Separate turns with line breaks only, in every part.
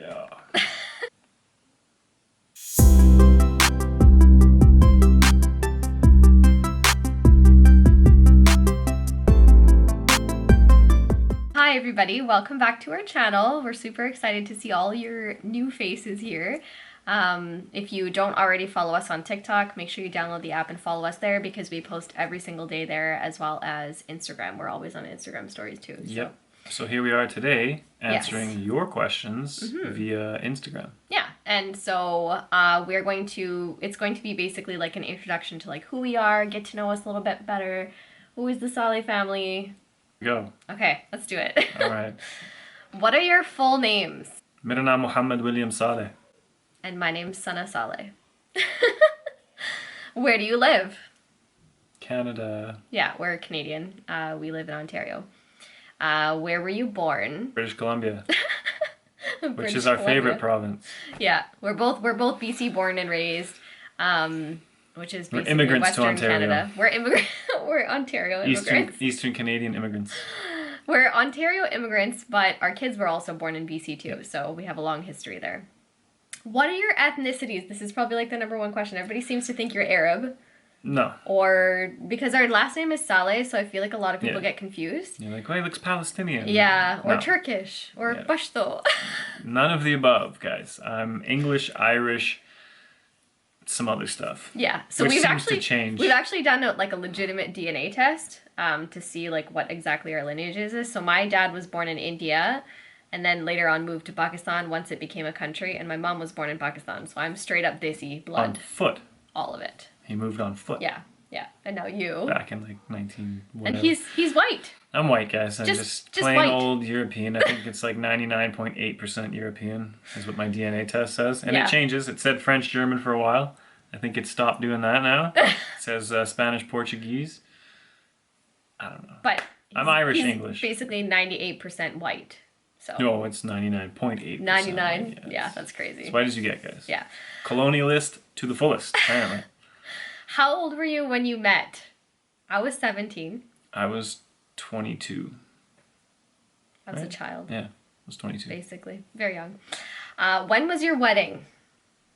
Yeah.
Hi everybody, welcome back to our channel. We're super excited to see all your new faces here. If you don't already follow us on TikTok, make sure you download the app and follow us there because we post every single day there, as well as Instagram. We're always on Instagram stories too. So.
Yep. So here we are today answering
Yes.
your questions via Instagram.
Yeah, and so it's going to be basically like an introduction to like who we are, get to know us a little bit better. Who is the Saleh family?
Go.
Okay, let's do it.
All right.
What are your full names?
Mera naam Muhammad William Saleh.
And my name's Sana Saleh. Where do you live?
Canada.
Yeah, we're Canadian. We live in Ontario. Where were you born?
British Columbia. Which
British
is our
Columbia.
favorite province.
Yeah, we're both BC born and raised, which is basically
immigrants to
Western
Ontario.
Canada. We're Ontario immigrants.
Eastern Canadian immigrants.
We're Ontario immigrants, but our kids were also born in BC too, so we have a long history there. What are your ethnicities? This is probably like the #1 question. Everybody seems to think you're Arab.
No.
Or because our last name is Saleh, so I feel like a lot of people get confused.
You're like, well, he looks Palestinian.
Yeah, or
No.
Turkish, or Pashto.
None of the above, guys. I'm English, Irish, some other stuff.
Yeah, so
Which
we've
seems to
actually
change.
we've actually done a legitimate DNA test to see like what exactly our lineage is. So my dad was born in India, and then later on moved to Pakistan once it became a country, and my mom was born in Pakistan. So I'm straight up Desi blood.
On foot.
All of it.
He moved on foot.
Yeah, yeah. And now you.
Back in like 19 whatever.
And he's white.
I'm white, guys. I'm just plain
white.
old European. I think it's like 99.8% European is what my DNA test says. And
Yeah.
it changes. It said French, German for a while. I think it stopped doing that now. It says Spanish, Portuguese. I don't know.
But
I'm Irish
he's
English.
basically 98% white. So
No, it's 99.8%.
99.
Yes.
Yeah, that's crazy.
As white as you get, guys.
Yeah.
Colonialist to the fullest, apparently.
How old were you when you met? I was 17.
I was 22.
I was a
Right.
child.
Yeah, I was 22.
Basically. Very young. When was your wedding?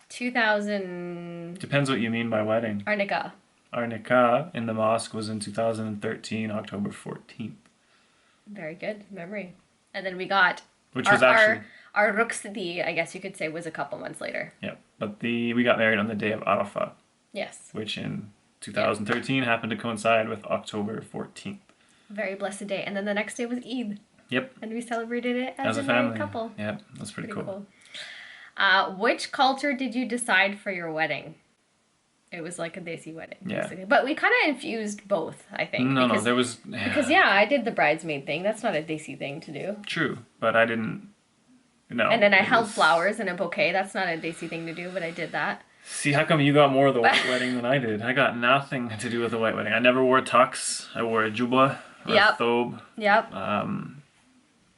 2000...
Depends what you mean by wedding.
Our nikah.
Our nikah in the mosque was in 2013, October 14th.
Very good memory. And then we got...
Which was actually...
Our rukhsati, I guess you could say, was a couple months later.
Yeah, but we got married on the day of Arafah.
Yes.
Which in 2013 happened to coincide with October 14th.
Very blessed day. And then the next day was Eid.
Yep.
And we celebrated it as
a
a married
family.
couple.
Yeah, that's pretty cool.
Which culture did you decide for your wedding? It was like a Desi wedding, basically.
Yeah.
But we kind of infused both, I think.
No, there was...
Because, yeah, I did the bridesmaid thing. That's not a Desi thing to do.
True, but I didn't... No.
And then I held flowers in a bouquet. That's not a Desi thing to do, but I did that.
See, how come you got more of the white wedding than I did? I got nothing to do with the white wedding. I never wore tux. I wore a juba or a thobe.
Yep.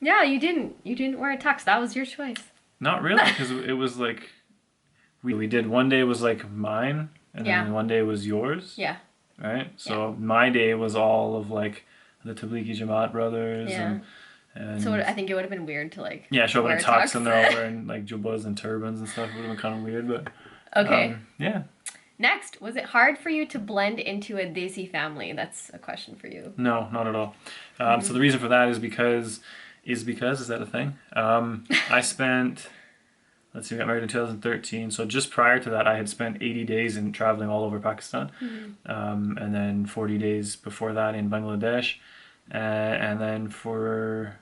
Yeah, you didn't. You didn't wear a tux. That was your choice.
Not really, because it was like... We did one day was like mine, and then one day was yours.
Yeah.
Right? So my day was all of like the Tablighi Jamaat brothers and
so I think it would have been weird to like
show up
wear
in tux and they're all wearing like jubbas and turbans and stuff. It would have been kind of weird, but
okay.
Yeah.
Next, was it hard for you to blend into a Desi family? That's a question for you.
No, not at all. So the reason for that is because is that a thing? I spent, let's see, we got married in 2013. So just prior to that, I had spent 80 days in traveling all over Pakistan. And then 40 days before that in Bangladesh. And then for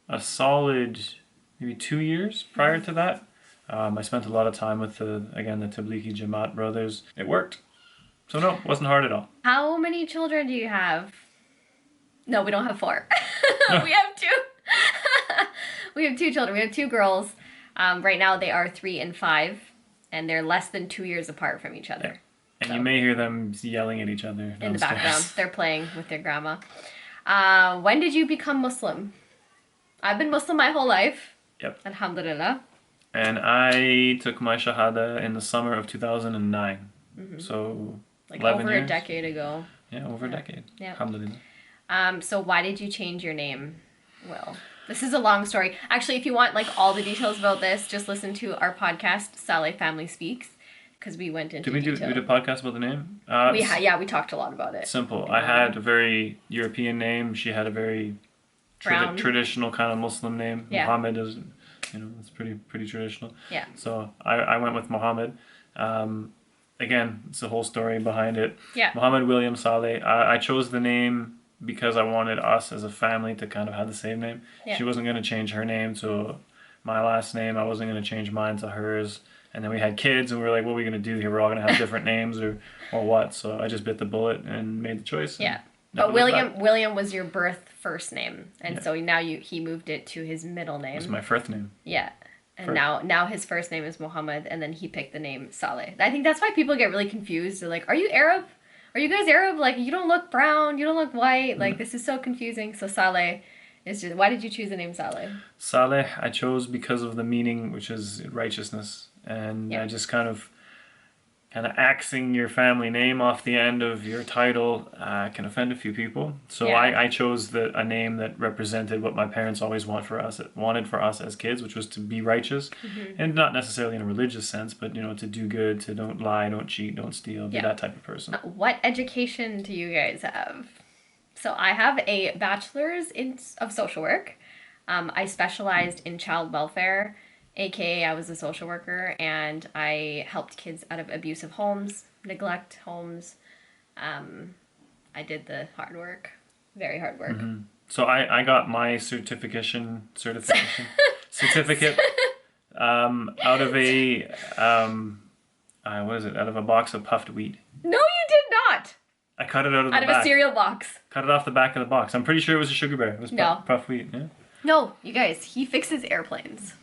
a solid maybe 2 years prior to that, I spent a lot of time with the Tablighi Jamaat brothers. It worked. So no, it wasn't hard at all.
How many children do you have? No, we don't have 4. We have 2. We have 2 children. We have 2 girls. Right now they are 3 and 5, and they're less than 2 years apart from each other.
And you may hear them yelling at each other downstairs.
In the background. They're playing with their grandma. When did you become Muslim? I've been Muslim my whole life.
Yep.
Alhamdulillah.
And I took my Shahada in the summer of 2009. So
like
11
over
years.
a decade ago.
Yeah, over a decade.
Yeah.
Alhamdulillah.
So why did you change your name, Will? This is a long story. Actually, if you want like all the details about this, just listen to our podcast, Saleh Family Speaks, because we went into detail.
We did a podcast about the name?
We talked a lot about it.
Simple. I had a very European name. She had a very traditional kind of Muslim name.
Yeah.
Muhammad is, it's pretty traditional.
Yeah.
So I went with Muhammad. Again, it's a whole story behind it.
Yeah.
Muhammad William Saleh. I chose the name because I wanted us as a family to kind of have the same name.
Yeah.
She wasn't going to change her name to my last name. I wasn't going to change mine to hers. And then we had kids, and we were like, what are we going to do here? We're all going to have different names or what? So I just bit the bullet and made the choice.
Yeah. But William was your birth first name. And so now he moved it to his middle name.
It's my first name.
Yeah. And now his first name is Muhammad, and then he picked the name Saleh. I think that's why people get really confused. They're like, are you Arab? Are you guys Arab? Like, you don't look brown, you don't look white. Like, this is so confusing. So Saleh is just, why did you choose the name Saleh?
Saleh, I chose because of the meaning, which is righteousness. And I just kind of axing your family name off the end of your title can offend a few people. So I chose a name that represented what my parents always wanted for us as kids, which was to be righteous, and not necessarily in a religious sense, but to do good, to don't lie, don't cheat, don't steal, be that type of person.
What education do you guys have? So I have a bachelor's of social work. I specialized in child welfare. AKA, I was a social worker, and I helped kids out of abusive homes, neglect homes. I did the hard work, very hard work.
So I got my certificate out of a out of a box of puffed wheat.
No, you did not.
I cut it out of the back.
Out of a cereal box.
Cut it off the back of the box. I'm pretty sure it was a sugar bear. It was puffed wheat. Yeah.
No, you guys, he fixes airplanes.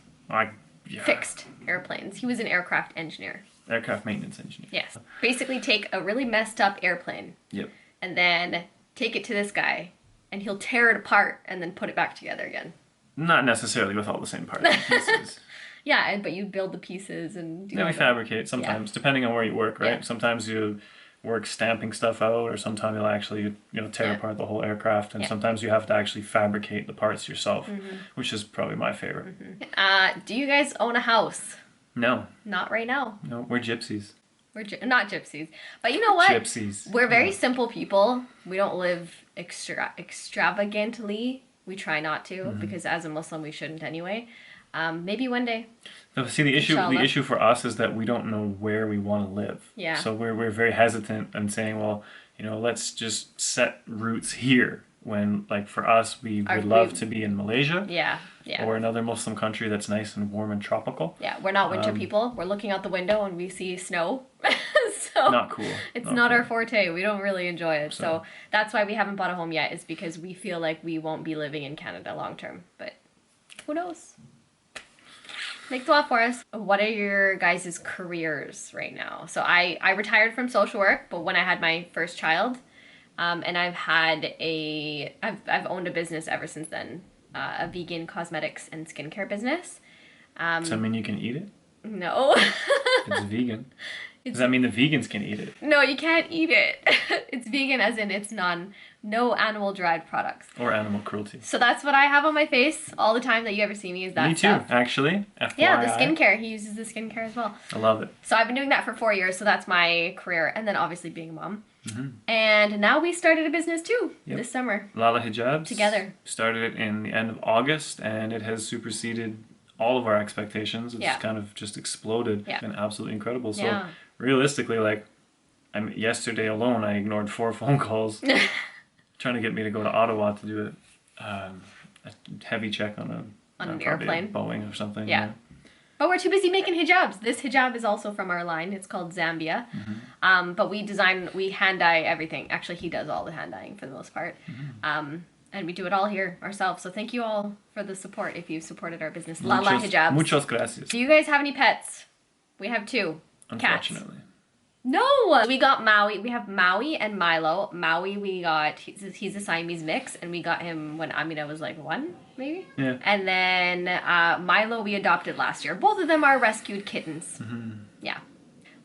Yeah.
Fixed airplanes. He was an aircraft engineer.
Aircraft maintenance engineer.
Yes. Basically take a really messed up airplane.
Yep.
And then take it to this guy, and he'll tear it apart and then put it back together again.
Not necessarily with all the same parts and pieces.
Yeah, but you build the pieces and do
we fabricate sometimes, depending on where you work, right? Yeah. Sometimes you work stamping stuff out, or sometimes you'll actually tear apart the whole aircraft, and sometimes you have to actually fabricate the parts yourself, which is probably my favorite.
Do you guys own a house?
No.
Not right now.
No, we're gypsies.
We're not gypsies, but you know what?
Gypsies.
We're very simple people. We don't live extravagantly. We try not to, because as a Muslim we shouldn't anyway. Maybe one day.
No, see, the issue for us is that we don't know where we want to live.
Yeah.
So we're very hesitant in saying, well, let's just set roots here. When, like, for us, we would love to be in Malaysia.
Yeah.
Or another Muslim country that's nice and warm and tropical.
Yeah, we're not winter people. We're looking out the window and we see snow. So
not cool.
It's not our forte. We don't really enjoy it. So that's why we haven't bought a home yet, is because we feel like we won't be living in Canada long term. But who knows? Make dua for us. What are your guys' careers right now? So I retired from social work, but when I had my first child, and I've owned a business ever since then, a vegan cosmetics and skincare business.
Does that mean you can eat it?
No.
It's vegan. Does that mean the vegans can eat it?
No, you can't eat it. It's vegan as in it's no animal derived products.
Or animal cruelty.
So that's what I have on my face all the time that you ever see me is that
Me too,
stuff.
actually. FYI.
Yeah, the skincare. He uses the skincare as well.
I love it.
So I've been doing that for 4 years, so that's my career. And then obviously being a mom. And now we started a business too this summer.
LALA HIJABS.
Together.
Started it in the end of August, and it has superseded all of our expectations. It's kind of just exploded.
Yeah.
It's been absolutely incredible. So realistically, like, yesterday alone, I ignored 4 phone calls trying to get me to go to Ottawa to do a heavy check on
an airplane.
Boeing or something.
Yeah. But we're too busy making hijabs. This hijab is also from our line. It's called Zambia. But we hand dye everything. Actually, he does all the hand dyeing for the most part. And we do it all here ourselves. So thank you all for the support if you've supported our business. LALA HIJABS.
Muchas gracias.
Do you guys have any pets? We have 2.
Unfortunately.
Cats. No! We got Maui. We have Maui and Milo. Maui we got, he's a Siamese mix, and we got him when Amina was like 1, maybe?
Yeah.
And then Milo we adopted last year. Both of them are rescued kittens. Yeah.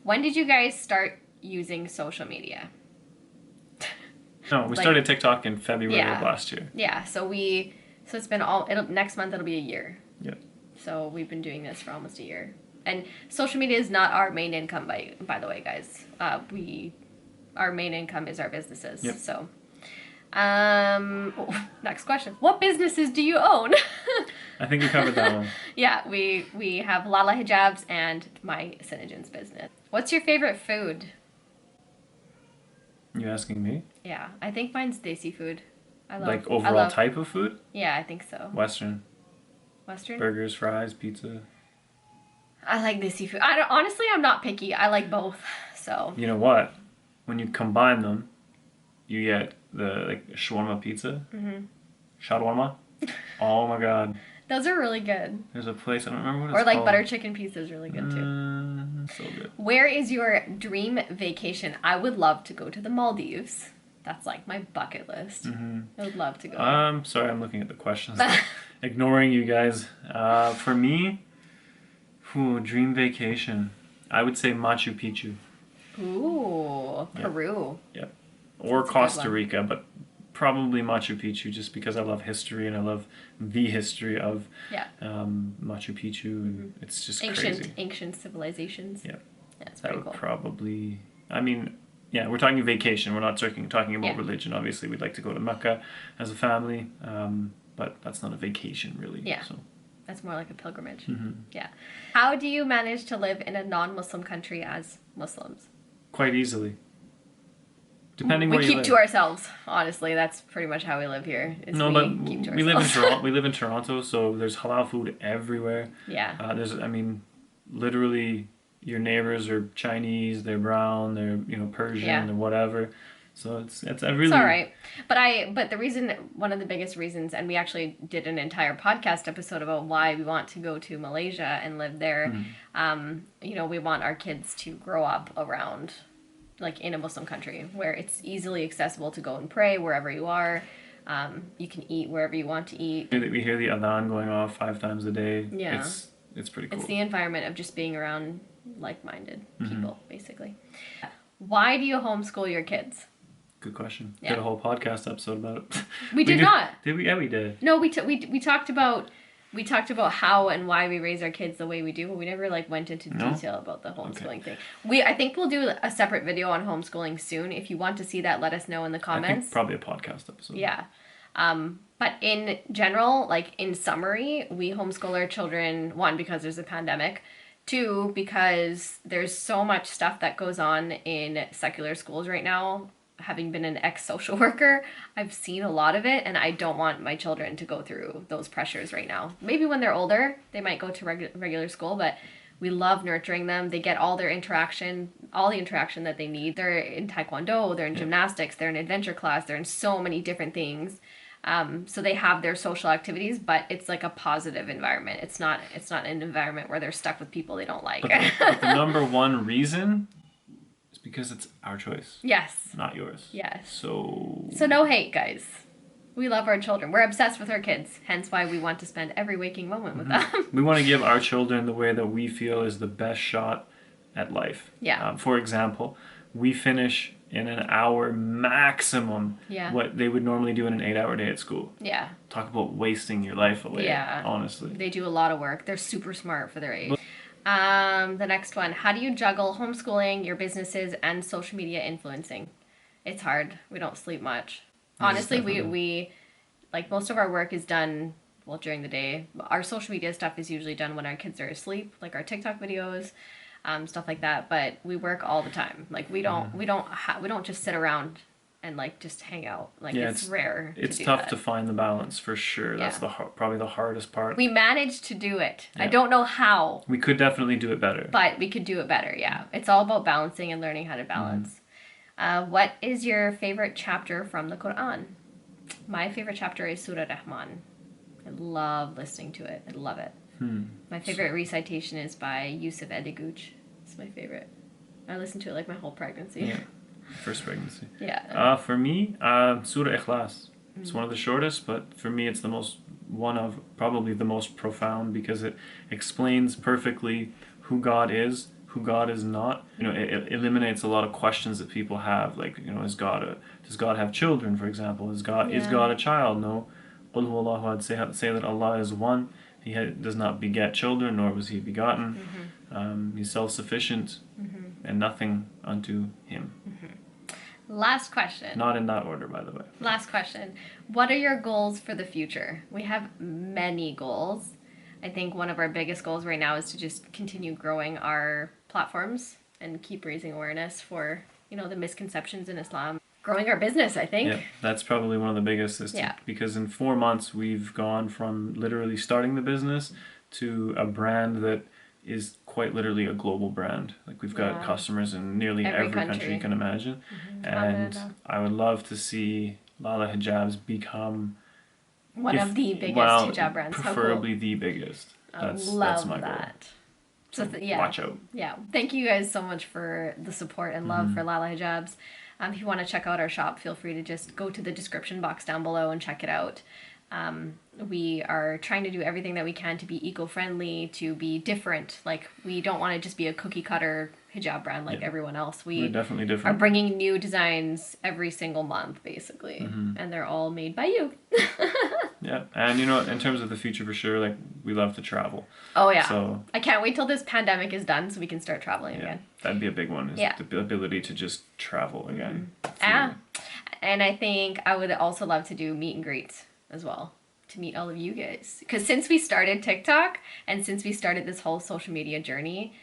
When did you guys start using social media?
No, we started TikTok in February of last year.
Yeah, so we So it's been next month it'll be a year.
Yep.
So we've been doing this for almost a year. And social media is not our main income, by the way, guys. Our main income is our businesses.
Yep.
So, next question. What businesses do you own?
I think we covered that one.
Yeah, we have LALA HIJABS and my Synogen's business. What's your favorite food?
You asking me?
Yeah, I think mine's desi food.
Like overall type of food?
Yeah, I think so.
Western.
Western?
Burgers, fries, pizza.
I like desi food. Honestly, I'm not picky. I like both. So.
You know what? When you combine them, you get the shawarma pizza.
Mm-hmm.
Shawarma. Oh my god.
Those are really good.
There's a place, I don't remember what it's
called. Or like
called.
butter chicken pizza is really good too.
So good.
Where is your dream vacation? I would love to go to the Maldives. That's like my bucket list.
Mm-hmm.
I would love to go.
Sorry, I'm looking at the questions. Ignoring you guys. For me, dream vacation. I would say Machu Picchu.
Ooh,
Yep.
Peru.
Yep. Or Costa Rica, but probably Machu Picchu just because I love history and I love the history of Machu Picchu. And it's just crazy.
Ancient civilizations.
Yeah.
Yeah, it's
That
pretty
would
cool.
probably... I mean, yeah, we're talking vacation. We're not talking about religion. Obviously, we'd like to go to Mecca as a family, but that's not a vacation, really.
Yeah.
So.
That's more like a pilgrimage.
Mm-hmm.
Yeah. How do you manage to live in a non-Muslim country as Muslims?
Quite easily. Depending where you live.
We keep to ourselves. Honestly, that's pretty much how we live here.
We live in Toronto. We live in Toronto, so there's halal food everywhere.
Yeah.
Literally, your neighbors are Chinese. They're brown. They're Persian or whatever. So it's really.
It's all right, but the reason, one of the biggest reasons, and we actually did an entire podcast episode about why we want to go to Malaysia and live there.
Mm-hmm.
We want our kids to grow up around, like in a Muslim country where it's easily accessible to go and pray wherever you are. You can eat wherever you want to eat.
We hear the adhan going off 5 times a day.
Yeah,
it's pretty cool.
It's the environment of just being around like-minded people, basically. Why do you homeschool your kids?
Good question.
Yeah.
Did a whole podcast episode about it.
We did not.
Did we? Yeah, we did.
No, we talked about how and why we raise our kids the way we do, but we never went into detail about the homeschooling thing. I think we'll do a separate video on homeschooling soon. If you want to see that, let us know in the comments.
I think probably a podcast episode.
Yeah. But in general, in summary, we homeschool our children, 1, because there's a pandemic, 2, because there's so much stuff that goes on in secular schools right now. Having been an ex-social worker, I've seen a lot of it, and I don't want my children to go through those pressures right now. Maybe when they're older, they might go to regular school, but we love nurturing them. They get all the interaction that they need. They're in taekwondo, they're in gymnastics, they're in adventure class, they're in so many different things. So they have their social activities, but it's like a positive environment. It's not an environment where they're stuck with people they don't like.
But the number one reason is because it's our choice.
Yes.
Not yours.
Yes.
So
no hate, guys. We love our children. We're obsessed with our kids. Hence why we want to spend every waking moment with them.
We want to give our children the way that we feel is the best shot at life.
Yeah.
For example, we finish in an hour maximum what they would normally do in an 8-hour day at school.
Yeah.
Talk about wasting your life away. Yeah. Honestly.
They do a lot of work. They're super smart for their age. The next one. How do you juggle homeschooling, your businesses, and social media influencing? It's hard. We don't sleep much. Honestly, we most of our work is done during the day. Our social media stuff is usually done when our kids are asleep, like our TikTok videos, stuff like that. But we work all the time. We don't just sit around and just hang out. It's rare.
It's tough to find the balance for sure. That's probably the hardest part.
We managed to do it. Yeah. I don't know how.
We could definitely do it better.
But we could do it better. Yeah, it's all about balancing and learning how to balance. What is your favorite chapter from the Quran? My favorite chapter is Surah Rahman. I love listening to it. I love it. My favorite recitation is by Yusuf Ediguch. It's my favorite. I listened to it my whole pregnancy.
Yeah. First pregnancy.
Yeah.
For me, Surah Ikhlas. It's one of the shortest, but for me it's probably the most profound because it explains perfectly who God is, who God is not. It eliminates a lot of questions that people have, does God have children, for example? Is God a child? No. قُلْ هُوَ اللَّهُ أَحَدٌ, say that Allah is one. He does not beget children, nor was he begotten. He's self-sufficient, and nothing unto him.
Last question.
Not in that order, by the way.
Last question. What are your goals for the future? We have many goals. I think one of our biggest goals right now is to just continue growing our platforms and keep raising awareness for, the misconceptions in Islam. Growing our business, I think.
Yeah, that's probably one of the biggest. Because in 4 months, we've gone from literally starting the business to a brand that is quite literally a global brand. Like, we've got customers in nearly every country you can imagine. And I would love to see LALA HIJABS become
one of the biggest hijab brands.
Preferably the biggest. That's my goal.
So
watch out.
Yeah. Thank you guys so much for the support and love for LALA HIJABS. If you want to check out our shop, feel free to just go to the description box down below and check it out. We are trying to do everything that we can to be eco-friendly, to be different. Like, we don't want to just be a cookie cutter hijab brand like everyone else.
We're definitely different.
Are bringing new designs every single month, basically. And they're all made by you.
Yeah, and in terms of the future, for sure, like, we love to travel.
Oh yeah.
So
I can't wait till this pandemic is done so we can start traveling again.
That'd be a big one. Is the ability to just travel again.
And I think I would also love to do meet and greets as well, to meet all of you guys. Because since we started TikTok and since we started this whole social media journey,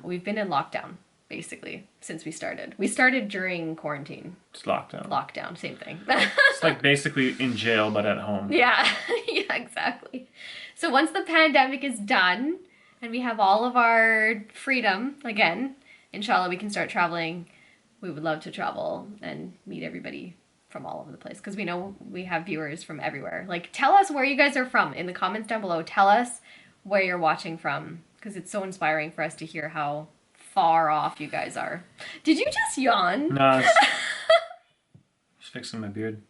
we've been in lockdown, basically, since we started. We started during quarantine.
It's lockdown.
Lockdown, same thing.
It's like basically in jail, but at home.
Yeah, yeah, exactly. So once the pandemic is done and we have all of our freedom again, inshallah, we can start traveling. We would love to travel and meet everybody from all over the place, because we know we have viewers from everywhere. Like, tell us where you guys are from in the comments down below. Tell us where you're watching from, because it's so inspiring for us to hear how far off you guys are. Did you just yawn?
No, just fixing my beard.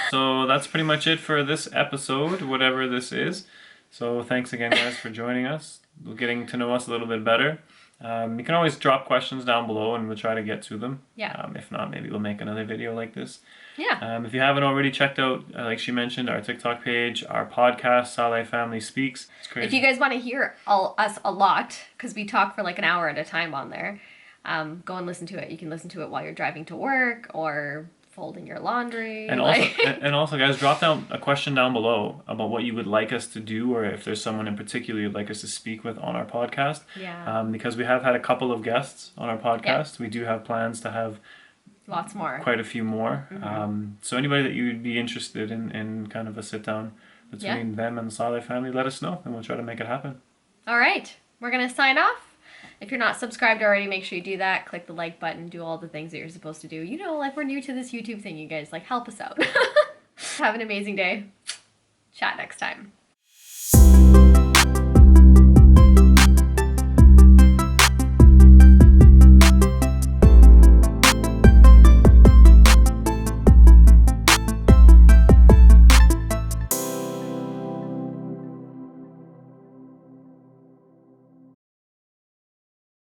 So that's pretty much it for this episode, whatever this is. So thanks again, guys, for joining us, getting to know us a little bit better. You can always drop questions down below and we'll try to get to them.
Yeah.
If not, maybe we'll make another video like this.
Yeah.
If you haven't already checked out, like she mentioned, our TikTok page, our podcast, Saleh Family Speaks. It's crazy.
If you guys want to hear us a lot, because we talk for like an hour at a time on there, go and listen to it. You can listen to it while you're driving to work or folding your laundry.
And also, guys, drop down a question down below about what you would like us to do, or if there's someone in particular you'd like us to speak with on our podcast.
Yeah.
Because we have had a couple of guests on our podcast. We do have plans to have
lots more.
Quite a few more. So anybody that you'd be interested in kind of a sit down between them and the Saleh family, let us know and we'll try to make it happen.
All right. We're going to sign off. If you're not subscribed already, make sure you do that. Click the like button. Do all the things that you're supposed to do. Like, we're new to this YouTube thing, you guys. Like, help us out. Have an amazing day. Chat next time.